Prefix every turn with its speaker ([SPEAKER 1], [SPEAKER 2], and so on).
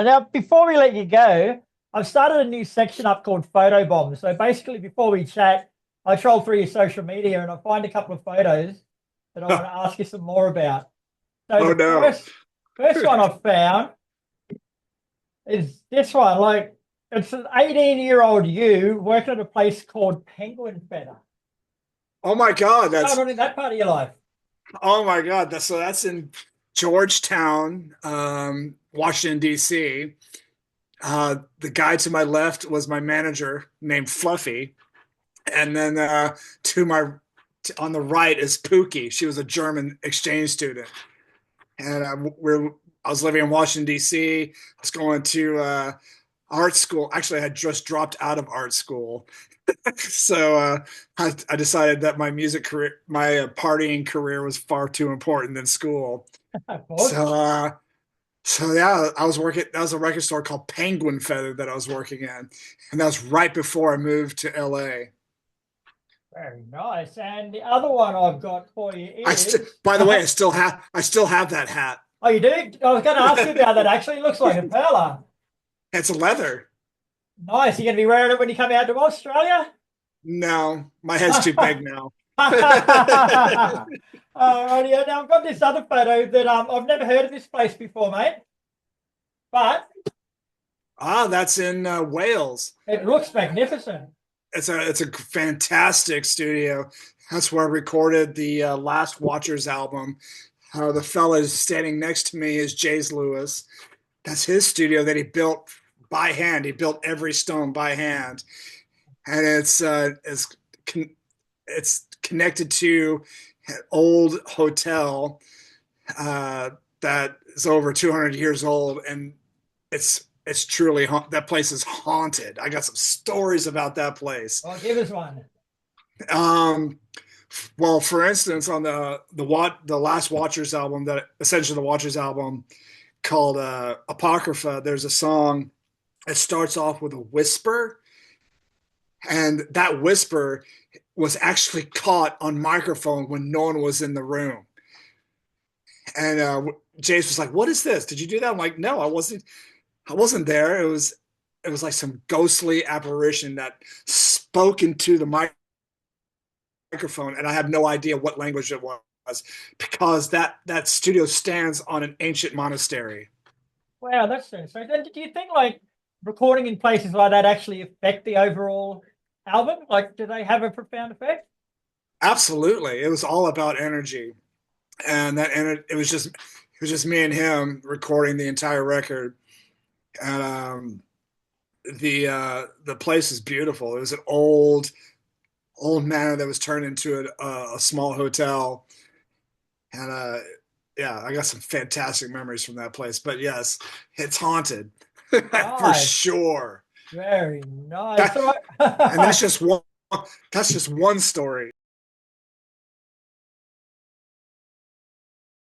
[SPEAKER 1] Now, before we let you go, I've started a new section up called Photo Bombs. So basically, before we chat, I troll through your social media and I find a couple of photos that I want to ask you some more about. So
[SPEAKER 2] Oh
[SPEAKER 1] the
[SPEAKER 2] no.
[SPEAKER 1] first one I've found is this one. Like it's an 18-year-old you working at a place called Penguin Feather.
[SPEAKER 2] Oh my God,
[SPEAKER 1] What's going
[SPEAKER 2] that's
[SPEAKER 1] on in that part of your life?
[SPEAKER 2] oh my God, that's in Georgetown, Washington, D.C. The guy to my left was my manager named Fluffy, and then to my on the right is Pookie. She was a German exchange student, and I was living in Washington D.C. I was going to art school. Actually, I had just dropped out of art school, so I decided that my music career, my partying career, was far too important than school.
[SPEAKER 1] Of course.
[SPEAKER 2] So, so yeah, I was working. That was a record store called Penguin Feather that I was working in, and that was right before I moved to LA.
[SPEAKER 1] Very nice. And the other one I've got for you is
[SPEAKER 2] By the way, I still have that hat.
[SPEAKER 1] oh, you do? I was going to ask you about that actually. It looks like a perler.
[SPEAKER 2] It's leather.
[SPEAKER 1] Nice. You're going to be wearing it when you come out to Australia?
[SPEAKER 2] No, my head's too big now.
[SPEAKER 1] Alrighty. Now I've got this other photo that I've never heard of this place before, mate. But
[SPEAKER 2] That's in Wales.
[SPEAKER 1] it looks magnificent.
[SPEAKER 2] It's a fantastic studio. That's where I recorded the Last Watchers album. The fella standing next to me is Jays Lewis. That's his studio that he built by hand. He built every stone by hand, and it's connected to an old hotel that is over 200 years old, and it's truly that place is haunted. I got some stories about that place.
[SPEAKER 1] Well, give us one.
[SPEAKER 2] Um, well, for instance, on the Last Watchers album, that essentially the Watchers album called Apocrypha, there's a song that starts off with a whisper, and that whisper was actually caught on microphone when no one was in the room. And James was like, "What is this? Did you do that?" I'm like, "No, I wasn't. I wasn't there. It was like some ghostly apparition that spoke into the microphone, and I had no idea what language it was because that studio stands on an ancient monastery."
[SPEAKER 1] Wow, that's interesting. And do you think like recording in places like that actually affect the overall album? Like, do they have a profound effect?
[SPEAKER 2] Absolutely, it was all about energy, and it was just me and him recording the entire record, and the place is beautiful. It was an old manor that was turned into a small hotel, and yeah, I got some fantastic memories from that place. But yes, it's haunted for
[SPEAKER 1] Nice.
[SPEAKER 2] sure.
[SPEAKER 1] Very nice.
[SPEAKER 2] That
[SPEAKER 1] All
[SPEAKER 2] and
[SPEAKER 1] right.
[SPEAKER 2] that's just one. That's just one story.